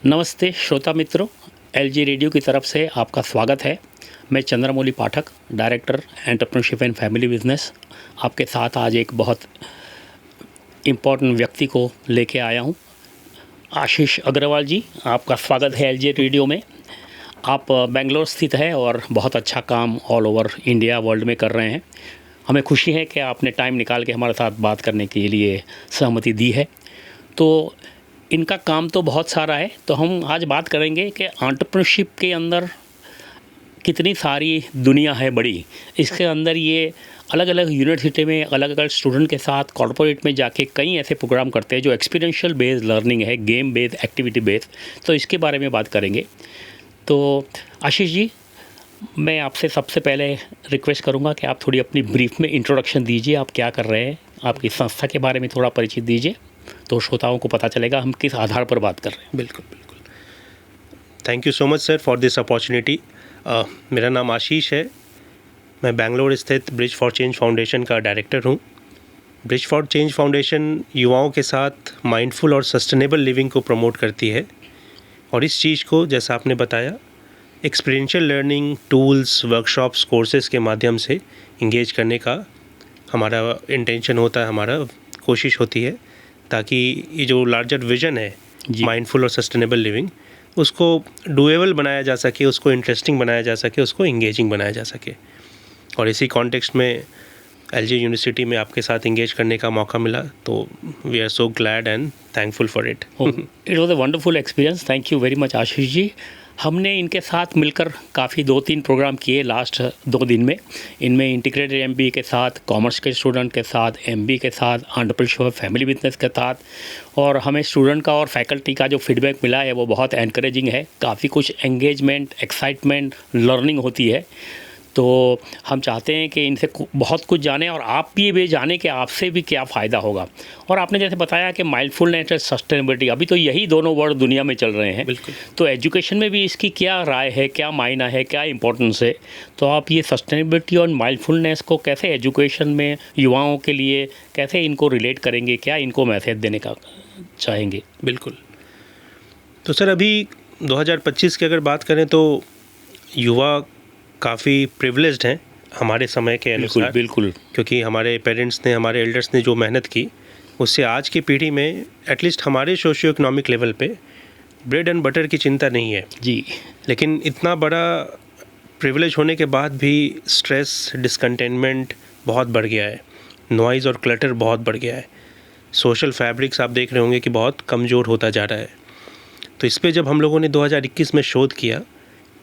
नमस्ते श्रोता मित्रों, एलजी रेडियो की तरफ से आपका स्वागत है। मैं Chandramouli Pathak, director entrepreneurship and family business, आपके साथ आज एक बहुत इम्पोर्टेंट व्यक्ति को लेके आया हूँ। आशीष अग्रवाल जी, आपका स्वागत है एलजी रेडियो में। आप बेंगलोर स्थित है और बहुत अच्छा काम ऑल ओवर इंडिया वर्ल्ड में कर रहे हैं। हमें खुशी है कि आपने टाइम निकाल के हमारे साथ बात करने के लिए सहमति दी है। तो इनका काम तो बहुत सारा है, तो हम आज बात करेंगे कि एंटरप्रेन्योरशिप के अंदर कितनी सारी दुनिया है बड़ी। इसके अंदर ये अलग अलग यूनिवर्सिटी में अलग अलग स्टूडेंट के साथ कॉर्पोरेट में जाके कई ऐसे प्रोग्राम करते हैं जो एक्सपीरियंशियल बेस्ड लर्निंग है, गेम बेस्ड, एक्टिविटी बेस्ड। तो इसके बारे में बात करेंगे। तो आशीष जी, मैं आपसे सबसे पहले रिक्वेस्ट करूंगा कि आप थोड़ी अपनी ब्रीफ में इंट्रोडक्शन दीजिए। आप क्या कर रहे हैं, आपकी संस्था के बारे में थोड़ा परिचित दीजिए, तो श्रोताओं को पता चलेगा हम किस आधार पर बात कर रहे हैं। बिल्कुल बिल्कुल। Thank you so much sir for this opportunity. मेरा नाम आशीष है। मैं बेंगलोर स्थित ब्रिज फॉर चेंज फाउंडेशन का डायरेक्टर हूँ। ब्रिज फॉर चेंज फाउंडेशन युवाओं के साथ माइंडफुल और सस्टेनेबल लिविंग को प्रमोट करती है, और इस चीज़ को, जैसा आपने बताया, experiential learning, tools, workshops, courses के माध्यम से इंगेज करने का हमारा इंटेंशन होता है, हमारा कोशिश होती है, ताकि ये जो लार्जर विज़न है माइंडफुल और सस्टेनेबल लिविंग, उसको डूएबल बनाया जा सके, उसको इंटरेस्टिंग बनाया जा सके, उसको इंगेजिंग बनाया जा सके। और इसी कॉन्टेक्स्ट में एलजी यूनिवर्सिटी में आपके साथ इंगेज करने का मौका मिला, तो we are so glad and thankful for it. It was a wonderful experience. Thank you very much Ashish ji. हमने इनके साथ मिलकर काफ़ी 2-3 प्रोग्राम किए लास्ट 2 दिन में। इनमें इंटीग्रेटेड एमबीए के साथ, कॉमर्स के स्टूडेंट के साथ, एमबीए के साथ, एंटरप्रेन्योरशिप फैमिली बिजनेस के साथ, और हमें स्टूडेंट का और फैकल्टी का जो फीडबैक मिला है वो बहुत एनकरेजिंग है। काफ़ी कुछ एंगेजमेंट, एक्साइटमेंट, लर्निंग होती है। तो हम चाहते हैं कि इनसे बहुत कुछ जानें, और आप भी जानें कि आपसे भी क्या फ़ायदा होगा। और आपने जैसे बताया कि माइंडफुलनेस और सस्टेनेबिलिटी, अभी तो यही दोनों वर्ड दुनिया में चल रहे हैं। बिल्कुल। तो एजुकेशन में भी इसकी क्या राय है, क्या मायना है, क्या इंपॉर्टेंस है? तो आप ये सस्टेनेबिलिटी और माइंडफुलनेस को कैसे एजुकेशन में युवाओं के लिए कैसे इनको रिलेट करेंगे, क्या इनको मैसेज देने का चाहेंगे? बिल्कुल। तो सर, अभी 2025 की अगर बात करें तो युवा काफ़ी प्रिविलेज्ड हैं हमारे समय के अनुसार। बिल्कुल। क्योंकि हमारे पेरेंट्स ने, हमारे एल्डर्स ने जो मेहनत की, उससे आज की पीढ़ी में एटलीस्ट हमारे सोशियो इकोनॉमिक लेवल पे ब्रेड एंड बटर की चिंता नहीं है जी। लेकिन इतना बड़ा प्रिविलेज होने के बाद भी स्ट्रेस, डिसकंटेनमेंट बहुत बढ़ गया है, नॉइज़ और क्लटर बहुत बढ़ गया है, सोशल फैब्रिक्स आप देख रहे होंगे कि बहुत कमज़ोर होता जा रहा है। तो इस पे जब हम लोगों ने 2021 में शोध किया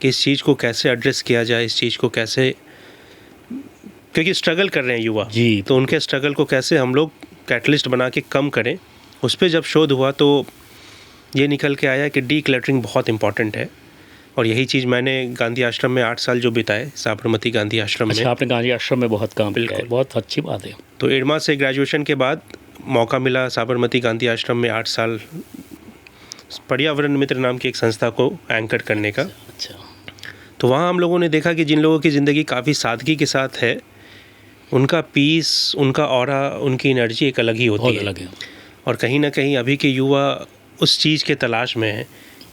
कि इस चीज़ को कैसे एड्रेस किया जाए, इस चीज़ को कैसे, क्योंकि स्ट्रगल कर रहे हैं युवा जी, तो उनके स्ट्रगल को कैसे हम लोग कैटलिस्ट बना के कम करें, उस पर जब शोध हुआ तो ये निकल के आया कि डी क्लटरिंग बहुत इंपॉर्टेंट है। और यही चीज़ मैंने गांधी आश्रम में 8 साल जो बिताए, साबरमती गांधी आश्रम में। अच्छा, आपने गांधी आश्रम में बहुत काम किया है, बहुत अच्छी बात है। तो इरमा से ग्रेजुएशन के बाद मौका मिला साबरमती गांधी आश्रम में 8 साल पर्यावरण मित्र नाम की एक संस्था को एंकर करने का। अच्छा। तो वहाँ हम लोगों ने देखा कि जिन लोगों की ज़िंदगी काफ़ी सादगी के साथ है, उनका पीस, उनका ऑरा, उनकी एनर्जी एक अलग ही होती है। अलग है। और कहीं ना कहीं अभी के युवा उस चीज़ के तलाश में है,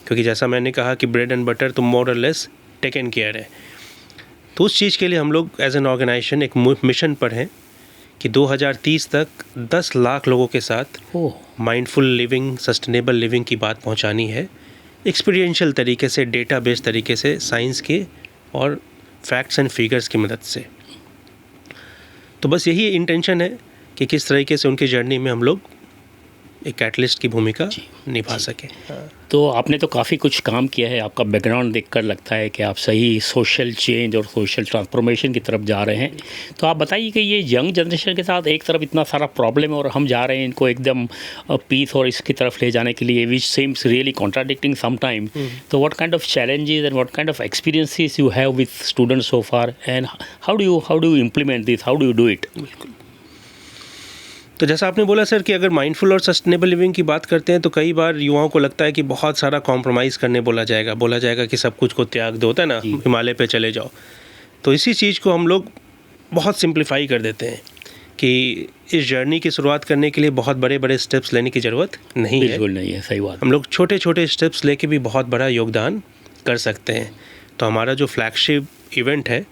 क्योंकि जैसा मैंने कहा कि ब्रेड एंड बटर तो मोर और लेस टेकन केयर है। तो उस चीज़ के लिए हम लोग एज एन ऑर्गेनाइजेशन एक मिशन पर हैं कि 2030 तक 10 लाख लोगों के साथ माइंडफुल लिविंग, सस्टेनेबल लिविंग की बात पहुंचानी है, एक्सपीरियंशियल तरीके से, डेटा बेस्ड तरीके से, साइंस के और फैक्ट्स एंड फिगर्स की मदद से। तो बस यही इंटेंशन है कि किस तरीके से उनकी जर्नी में हम लोग एक कैटलिस्ट की भूमिका निभा सकें। तो आपने तो काफ़ी कुछ काम किया है, आपका बैकग्राउंड देखकर लगता है कि आप सही सोशल चेंज और सोशल ट्रांसफॉर्मेशन की तरफ जा रहे हैं। तो आप बताइए कि ये यंग जनरेशन के साथ एक तरफ इतना सारा प्रॉब्लम है और हम जा रहे हैं इनको एकदम पीस और इसकी तरफ ले जाने के लिए, which seems really contradicting some time. तो what kind of challenges and what kind of experiences you have with students so far, and how do you implement this, how do you do it? बिल्कुल। तो जैसा आपने बोला sir कि अगर mindful और sustainable living की बात करते हैं तो कई बार युवाओं को लगता है कि बहुत सारा कॉम्प्रोमाइज़ करने बोला जाएगा कि सब कुछ को त्याग दो, होता है ना, हिमालय पे चले जाओ। तो इसी चीज़ को हम लोग बहुत सिंप्लीफाई कर देते हैं कि इस जर्नी की शुरुआत करने के लिए बहुत बड़े बड़े स्टेप्स लेने की ज़रूरत नहीं है। बिल्कुल नहीं है, सही बात। हम लोग छोटे छोटे स्टेप्स लेके भी बहुत बड़ा योगदान कर सकते हैं। तो हमारा जो फ्लैगशिप इवेंट है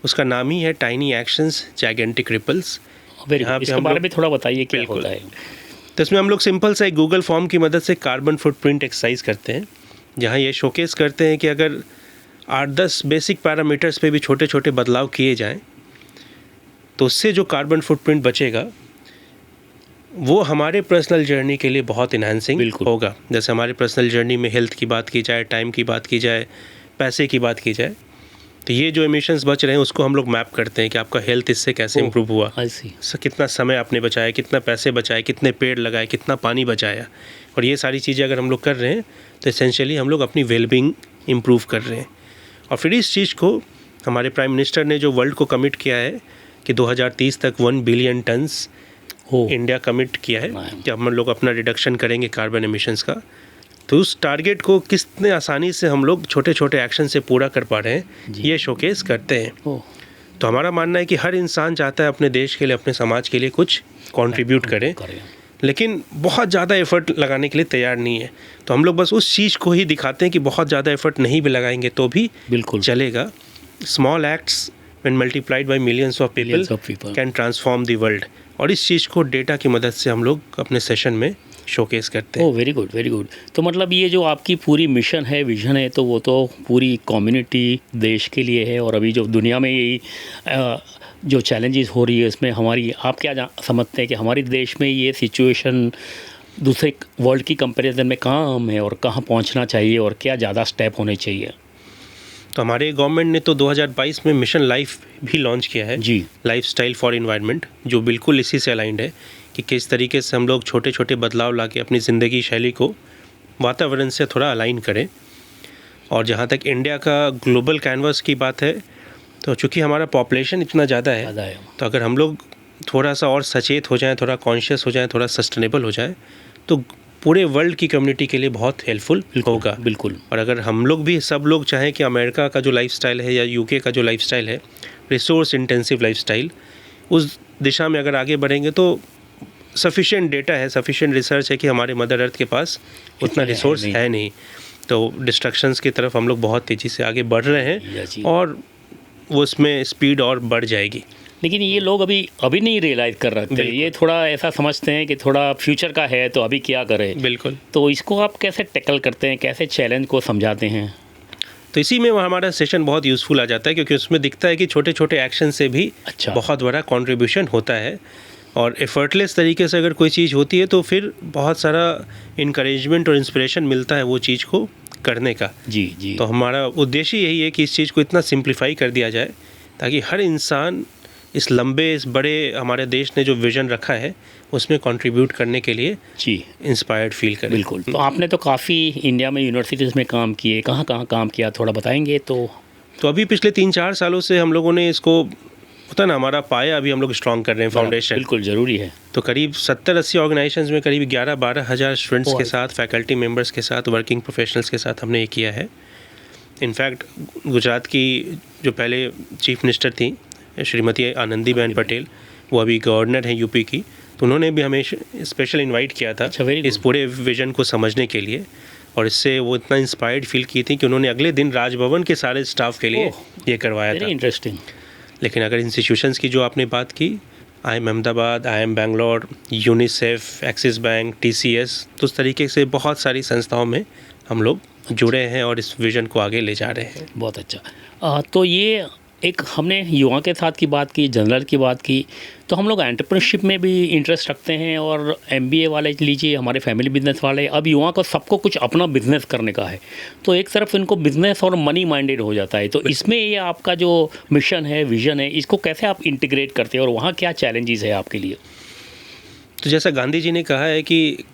उसका नाम ही है tiny actions gigantic ripples. Very यहाँ गुड, पे इसके हम बारे लोग- में थोड़ा बताइए क्या बिल्कुल। होता है। तो इसमें हम लोग सिंपल सा एक गूगल फॉर्म की मदद से कार्बन फुटप्रिंट एक्सरसाइज करते हैं, जहाँ ये शोकेस करते हैं कि अगर 8-10 बेसिक पैरामीटर्स पे भी छोटे छोटे बदलाव किए जाएं तो उससे जो कार्बन फुटप्रिंट बचेगा वो हमारे पर्सनल जर्नी के लिए बहुत इन्हांसिंग बिल्कुल। होगा। जैसे हमारे पर्सनल जर्नी में हेल्थ की बात की जाए, टाइम की बात की जाए, पैसे की बात की जाए, तो ये जो एमिशंस बच रहे हैं उसको हम लोग मैप करते हैं कि आपका हेल्थ इससे कैसे इम्प्रूव हुआ, आई सी। कितना समय आपने बचाया, कितना पैसे बचाए, कितने पेड़ लगाए, कितना पानी बचाया। और ये सारी चीज़ें अगर हम लोग कर रहे हैं तो एसेंशियली हम लोग अपनी वेलबींग इम्प्रूव कर रहे हैं। और फिर इस चीज़ को हमारे प्राइम मिनिस्टर ने जो वर्ल्ड को कमिट किया है कि 2030 तक 1 बिलियन टन्स हो इंडिया कमिट किया है नहीं। कि हम लोग अपना रिडक्शन करेंगे कार्बन एमिशंस का। तो उस टारगेट को कितने आसानी से हम लोग छोटे छोटे एक्शन से पूरा कर पा रहे हैं, जी। ये शोकेस करते हैं। ओ, तो हमारा मानना है कि हर इंसान चाहता है अपने देश के लिए, अपने समाज के लिए कुछ कंट्रीब्यूट करे, लेकिन बहुत ज़्यादा एफर्ट लगाने के लिए तैयार नहीं है। तो हम लोग बस उस चीज़ को ही दिखाते हैं कि बहुत ज़्यादा एफर्ट नहीं भी लगाएंगे तो भी बिल्कुल चलेगा। Small acts when multiplied by millions of Millions of people people. Can transform the world. और इस चीज़ को डेटा की मदद से हम लोग अपने सेशन में शोकेस करते हैं। ओह, वेरी गुड, वेरी गुड। तो मतलब ये जो आपकी पूरी मिशन है, विजन है, तो वो तो पूरी कम्युनिटी देश के लिए है। और अभी जो दुनिया में यही जो चैलेंजेस हो रही है इसमें हमारी, आप क्या समझते हैं कि हमारे देश में ये सिचुएशन दूसरे वर्ल्ड की कंपैरिजन में कहाँ हम है और कहाँ पहुँचना चाहिए और क्या ज़्यादा स्टेप होने चाहिए? तो हमारे गवर्नमेंट ने तो 2022 में मिशन लाइफ भी लॉन्च किया है, जी। लाइफस्टाइल फॉर एनवायरनमेंट, जो बिल्कुल इसी से अलाइंड है कि किस तरीके से हम लोग छोटे छोटे बदलाव लाके अपनी ज़िंदगी शैली को वातावरण से थोड़ा अलाइन करें। और जहाँ तक इंडिया का ग्लोबल कैनवास की बात है, तो चूँकि हमारा पॉपुलेशन इतना ज़्यादा है, तो अगर हम लोग थोड़ा सा और सचेत हो जाएं, थोड़ा कॉन्शियस हो जाएं, थोड़ा सस्टेनेबल हो जाए तो पूरे वर्ल्ड की कम्युनिटी के लिए बहुत हेल्पफुल होगा। बिल्कुल। और अगर हम लोग भी, सब लोग चाहें कि अमेरिका का जो लाइफस्टाइल है या यूके का जो लाइफस्टाइल है, रिसोर्स इंटेंसिव लाइफस्टाइल, उस दिशा में अगर आगे बढ़ेंगे तो सफिशिएंट डेटा है, सफिशिएंट रिसर्च है कि हमारे मदर अर्थ के पास उतना रिसोर्स है नहीं। तो डिस्ट्रक्शंस की तरफ हम लोग बहुत तेज़ी से आगे बढ़ रहे हैं और वो उसमें स्पीड और बढ़ जाएगी। लेकिन ये लोग अभी नहीं रियलाइज़ कर रहे थे, ये थोड़ा ऐसा समझते हैं कि थोड़ा फ्यूचर का है तो अभी क्या करें। बिल्कुल। तो इसको आप कैसे टैकल करते हैं, कैसे चैलेंज को समझाते हैं? तो इसी में हमारा सेशन बहुत यूज़फुल आ जाता है, क्योंकि उसमें दिखता है कि छोटे छोटे एक्शन से भी अच्छा। बहुत बड़ा कंट्रीब्यूशन होता है। और एफर्टलेस तरीके से अगर कोई चीज़ होती है तो फिर बहुत सारा इनकरेजमेंट और इंस्पिरेशन मिलता है वो चीज़ को करने का। जी जी। तो हमारा उद्देश्य यही है कि इस चीज़ को इतना सिंप्लीफाई कर दिया जाए ताकि हर इंसान इस लंबे, इस बड़े हमारे देश ने जो विज़न रखा है उसमें कंट्रीब्यूट करने के लिए जी इंस्पायर्ड फील करे। बिल्कुल। तो आपने तो काफ़ी इंडिया में यूनिवर्सिटीज़ में काम किए, कहाँ कहाँ काम किया, थोड़ा बताएंगे? तो अभी पिछले 3-4 सालों से हम लोगों ने इसको, होता ना, हमारा पाया अभी हम लोग स्ट्रॉन्ग कर रहे हैं, फाउंडेशन। बिल्कुल ज़रूरी है। तो करीब 70-80 ऑर्गेनाइजेशंस में करीब 11-12 हज़ार स्टूडेंट्स के साथ, फैकल्टी मेंबर्स के साथ, वर्किंग प्रोफेशनल्स के साथ हमने ये किया है। इनफैक्ट गुजरात की जो पहले चीफ मिनिस्टर थी श्रीमती आनंदीबेन पटेल, वो अभी गवर्नर हैं यूपी की, तो उन्होंने भी हमें स्पेशल इनवाइट किया था इस पूरे विजन को समझने के लिए। और इससे वो इतना इंस्पायर्ड फील की थी कि उन्होंने अगले दिन राजभवन के सारे स्टाफ के लिए ये करवाया था। इंटरेस्टिंग। लेकिन अगर इंस्टीट्यूशंस की जो आपने बात की, IIM Ahmedabad, IIM Bangalore, UNICEF, axis bank, TCS, तो उस तरीके से बहुत सारी संस्थाओं में हम लोग जुड़े हैं और इस विज़न को आगे ले जा रहे हैं। बहुत अच्छा। तो ये एक हमने युवा के साथ की बात की, जनरल की बात की, तो हम लोग एंटरप्रेन्योरशिप में भी इंटरेस्ट रखते हैं और MBA वाले लीजिए, हमारे फैमिली बिजनेस वाले, अब युवा को सबको कुछ अपना बिजनेस करने का है, तो एक तरफ इनको बिजनेस और मनी माइंडेड हो जाता है। तो इसमें ये आपका जो मिशन है, विजन है, इसको कैसे आप इंटीग्रेट करते हैं और वहाँ क्या चैलेंजेस है आपके लिए? तो जैसा गांधी जी ने कहा है कि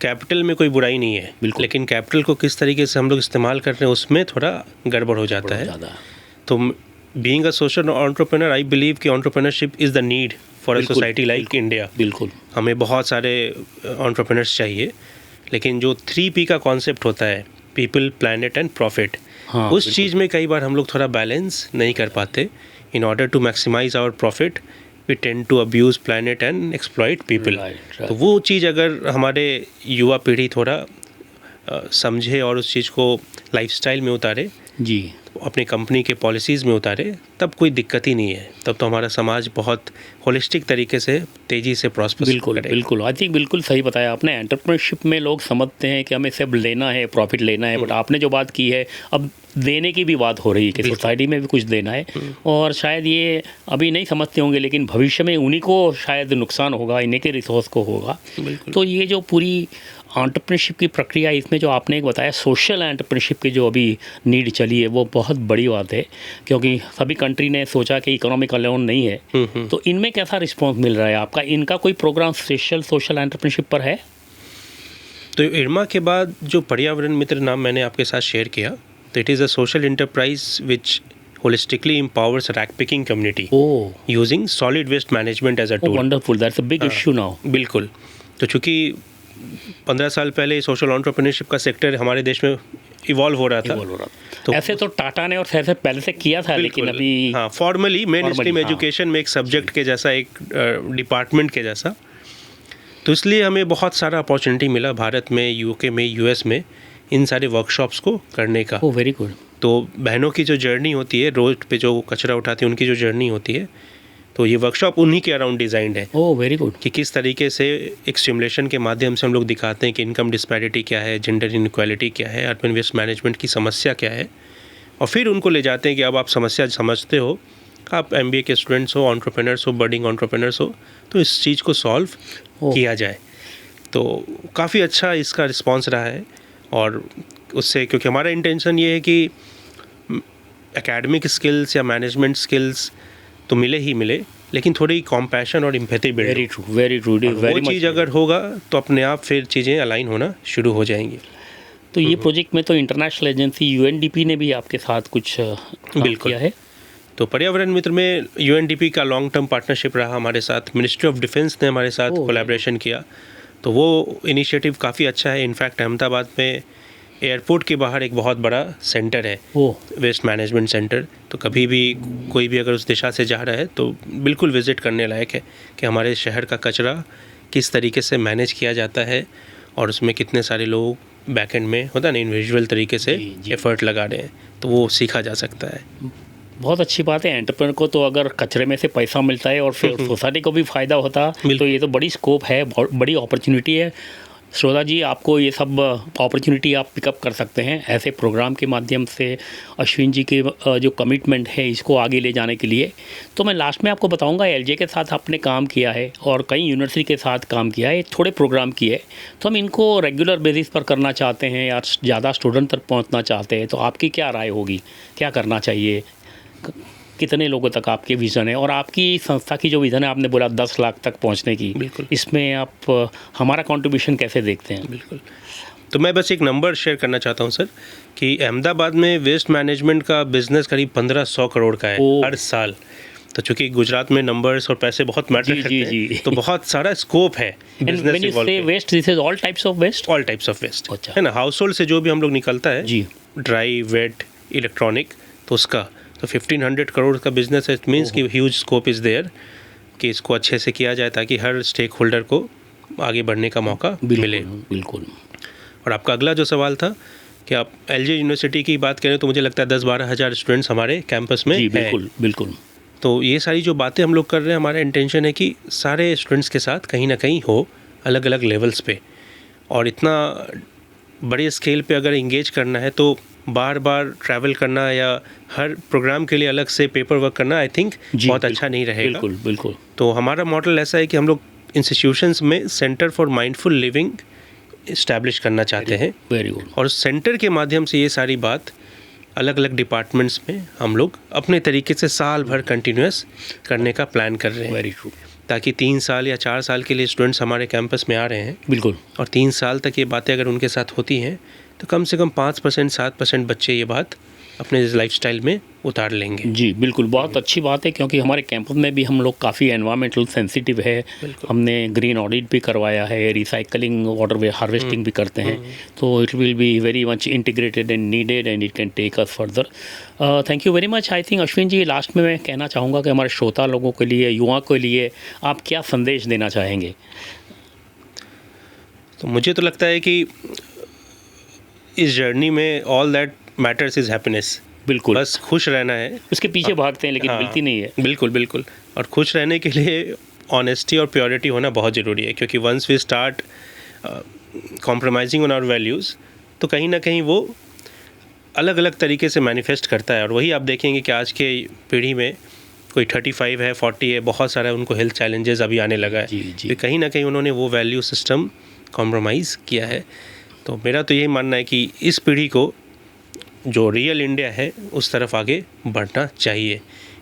कैपिटल में कोई बुराई नहीं है, लेकिन कैपिटल को किस तरीके से हम लोग इस्तेमाल कर रहे हैं उसमें थोड़ा गड़बड़ हो जाता है। तो being a social entrepreneur, I believe कि entrepreneurship is the need for a society like India. बिल्कुल। हमें बहुत सारे एंटरप्रेन्योर्स चाहिए, लेकिन जो 3P का कॉन्सेप्ट होता है, पीपल, प्लैनेट एंड प्रॉफिट, उस चीज़ में कई बार हम लोग थोड़ा बैलेंस नहीं कर पाते। In order to maximize our profit we tend to abuse planet and exploit people. Right. तो वो चीज़ अगर हमारे युवा पीढ़ी थोड़ा समझे और उस चीज़ को लाइफस्टाइल में उतारे, जी, अपनी कंपनी के पॉलिसीज़ में उतारे, तब कोई दिक्कत ही नहीं है। तब तो हमारा समाज बहुत होलिस्टिक तरीके से तेज़ी से प्रॉस्पर बिल्कुल बिल्कुल। आई थिंक बिल्कुल सही बताया आपने। एंटरप्रेन्योरशिप में लोग समझते हैं कि हमें सिर्फ लेना है, प्रॉफिट लेना है, बट आपने जो बात की है अब देने की भी बात हो रही है कि सोसाइटी में भी कुछ देना है। और शायद ये अभी नहीं समझते होंगे, लेकिन भविष्य में उन्हीं को शायद नुकसान होगा, इन्हीं के रिसोर्स को होगा। तो ये जो पूरी एंटरप्रेन्योरशिप की प्रक्रिया, इसमें जो आपने एक बताया सोशल एंटरप्रेन्योरशिप की जो अभी नीड चली है, वो बहुत बड़ी बात है, क्योंकि सभी कंट्री ने सोचा कि इकोनॉमिक अलोन नहीं है। तो इनमें कैसा रिस्पॉन्स मिल रहा है आपका? इनका कोई प्रोग्राम स्पेशल सोशल एंटरप्रेन्योरशिप पर है? तो इरमा के बाद जो पर्यावरण मित्र नाम मैंने आपके साथ शेयर किया, तो it is a social enterprise which holistically empowers rack picking community using solid waste management as a tool. Wonderful, that's a big issue now. बिल्कुल। तो चूँकि 15 साल पहले सोशल एंटरप्रेन्योरशिप का सेक्टर हमारे देश में इवॉल्व हो रहा था। तो ऐसे तो टाटा ने और ऐसे पहले से किया था, लेकिन अभी हाँ फॉर्मली मेन स्ट्रीम एजुकेशन में एक सब्जेक्ट के जैसा, एक डिपार्टमेंट के जैसा। तो इसलिए हमें बहुत सारा अपॉर्चुनिटी मिला भारत में, यूके में, यूएस में इन सारे वर्कशॉप्स को करने का। Oh very good. तो बहनों की जो जर्नी होती है, रोड पे जो कचरा उठाती है, उनकी जो जर्नी होती है, तो ये वर्कशॉप उन्हीं के अराउंड डिज़ाइंड है। Oh very good. कि किस तरीके से एक सिमुलेशन के माध्यम से हम लोग दिखाते हैं कि इनकम डिस्पैरिटी क्या है, जेंडर इनइक्वालिटी क्या है, अर्बन वेस्ट मैनेजमेंट की समस्या क्या है, और फिर उनको ले जाते हैं कि अब आप समस्या समझते हो, आप MBA के स्टूडेंट्स हो, एंटरप्रेन्योर्स हो, बर्डिंग एंटरप्रेन्योर्स हो, तो इस चीज़ को सॉल्व किया जाए। तो काफ़ी अच्छा इसका रिस्पॉन्स रहा है। और उससे, क्योंकि हमारा इंटेंशन ये है कि एकेडमिक स्किल्स या मैनेजमेंट स्किल्स तो मिले ही मिले, लेकिन थोड़ी कॉम्पैशन और empathy build. Very true, very true. वो चीज़ अगर होगा तो अपने आप फिर चीज़ें अलाइन होना शुरू हो जाएंगी। तो ये प्रोजेक्ट में तो इंटरनेशनल एजेंसी UNDP ने भी आपके साथ कुछ काम किया है? तो पर्यावरण मित्र में UNDP का लॉन्ग टर्म पार्टनरशिप रहा हमारे साथ। मिनिस्ट्री ऑफ डिफेंस ने हमारे साथ कोलैबोरेशन किया, तो वो इनिशिएटिव काफ़ी अच्छा है। इनफैक्ट अहमदाबाद में एयरपोर्ट के बाहर एक बहुत बड़ा सेंटर है, वेस्ट मैनेजमेंट सेंटर। तो कभी भी कोई भी अगर उस दिशा से जा रहा है तो बिल्कुल विज़िट करने लायक है कि हमारे शहर का कचरा किस तरीके से मैनेज किया जाता है और उसमें कितने सारे लोग बैक एंड में होता है ना, इंडिविजुअल तरीके से एफर्ट लगा रहे हैं, तो वो सीखा जा सकता है। बहुत अच्छी बात है। एंटरप्रेन्योर को तो अगर कचरे में से पैसा मिलता है और फिर सोसाइटी को भी फ़ायदा होता, तो ये तो बड़ी स्कोप है, बड़ी अपॉर्चुनिटी है। श्रोता जी, आपको ये सब अपॉर्चुनिटी आप पिकअप कर सकते हैं ऐसे प्रोग्राम के माध्यम से। अश्विन जी के जो कमिटमेंट है इसको आगे ले जाने के लिए, तो मैं लास्ट में आपको बताऊंगा LJ के साथ आपने काम किया है और कई यूनिवर्सिटी के साथ काम किया है, थोड़े प्रोग्राम किए, तो हम इनको रेगुलर बेसिस पर करना चाहते हैं या ज़्यादा स्टूडेंट तक पहुँचना चाहते हैं, तो आपकी क्या राय होगी? क्या करना चाहिए? कितने लोगों तक आपके विज़न है? और आपकी संस्था की जो विज़न है, आपने बोला 10 लाख तक पहुंचने की, बिल्कुल, इसमें आप हमारा कंट्रीब्यूशन कैसे देखते हैं? बिल्कुल। तो मैं बस एक नंबर शेयर करना चाहता हूं सर, कि अहमदाबाद में वेस्ट मैनेजमेंट का बिजनेस करीब 1500 करोड़ का है हर साल। तो चूँकि गुजरात में नंबर्स और पैसे बहुत मैटर करते हैं, तो बहुत सारा स्कोप है business evolve. Waste, this is all types of waste? All types of waste है ना। हाउस होल्ड से जो भी हम लोग निकलता है जी, ड्राई, वेट, इलेक्ट्रॉनिक, तो उसका तो 1500 करोड़ का बिजनेस है। इट मीन्स कि ह्यूज स्कोप इज़ देयर कि इसको अच्छे से किया जाए ताकि हर स्टेक होल्डर को आगे बढ़ने का मौका मिले। बिल्कुल। और आपका अगला जो सवाल था कि आप LJ यूनिवर्सिटी की बात करें, तो मुझे लगता है 10-12 हज़ार स्टूडेंट्स हमारे कैंपस में हैं। बिल्कुल बिल्कुल। तो ये सारी जो बातें हम लोग कर रहे हैं, हमारा इंटेंशन है कि सारे स्टूडेंट्स के साथ कहीं ना कहीं हो, अलग अलग लेवल्स पे। और इतना बड़े स्केल पे अगर इंगेज करना है तो बार बार ट्रैवल करना या हर प्रोग्राम के लिए अलग से पेपर वर्क करना, आई थिंक बहुत अच्छा नहीं रहेगा। बिल्कुल बिल्कुल। तो हमारा मॉडल ऐसा है कि हम लोग इंस्टीट्यूशंस में centre for mindful living establish करना चाहते हैं। Very good. और उस सेंटर के माध्यम से ये सारी बात अलग अलग डिपार्टमेंट्स में हम लोग अपने तरीके से साल भर कंटिन्यूस करने का प्लान कर रहे हैं। Very true. ताकि 3 साल या 4 साल के लिए स्टूडेंट्स हमारे कैंपस में आ रहे हैं। बिल्कुल। और 3 साल तक ये बातें अगर उनके साथ होती हैं तो कम से कम 5%, 7% बच्चे ये बात अपने लाइफस्टाइल में उतार लेंगे। जी बिल्कुल, बहुत अच्छी बात है, क्योंकि हमारे कैंपस में भी हम लोग काफ़ी एनवायरमेंटल सेंसिटिव है। हमने ग्रीन ऑडिट भी करवाया है, रिसाइकलिंग वाटर हार्वेस्टिंग भी करते हैं, तो it will be very much integrated and needed and it can take us further. Thank you very much. I think Ashwin ji, last में मैं कहना चाहूँगा कि हमारे श्रोता लोगों के लिए, युवा के लिए आप क्या संदेश देना चाहेंगे? तो मुझे तो लगता है कि इस जर्नी में all that matters is happiness. बिल्कुल, बस खुश रहना है। उसके पीछे भागते हैं लेकिन हाँ, मिलती नहीं है। बिल्कुल बिल्कुल। और खुश रहने के लिए ऑनेस्टी और प्योरिटी होना बहुत ज़रूरी है, क्योंकि once we start compromising on our values, तो कहीं ना कहीं वो अलग अलग तरीके से मैनिफेस्ट करता है। और वही आप देखेंगे कि आज के पीढ़ी में कोई 35 है, 40 है, बहुत सारा उनको हेल्थ चैलेंजेस अभी आने लगा है। जी। तो कहीं ना कहीं उन्होंने वो वैल्यू सिस्टम कॉम्प्रोमाइज़ किया है। तो मेरा तो यही मानना है कि इस पीढ़ी को जो रियल इंडिया है उस तरफ आगे बढ़ना चाहिए,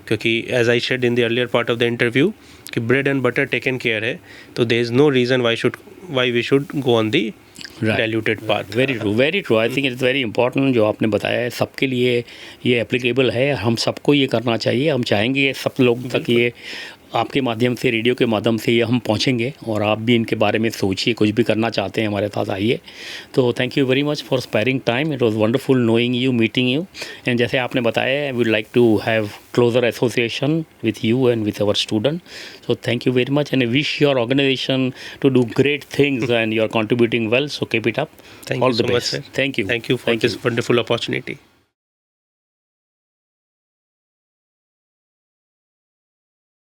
क्योंकि as I said in the earlier part of the interview कि bread and butter taken care है, तो there is no reason why we should go on the diluted path. Very true. I think it's very important जो आपने बताया है, सबके लिए ये एप्लीकेबल है, हम सबको ये करना चाहिए। हम चाहेंगे सब लोग तक ये आपके माध्यम से, रेडियो के माध्यम से ये हम पहुंचेंगे, और आप भी इनके बारे में सोचिए, कुछ भी करना चाहते हैं हमारे साथ आइए। तो thank you very much for sparing time. It was wonderful knowing you, meeting you, and जैसे आपने बताया, I would like to have closer association with you and with our student. So thank you very much, and I wish your organization to do great things and you are contributing well, so keep it up. Thank All you the so much, best. sir. Thank you. Thank you for this wonderful opportunity.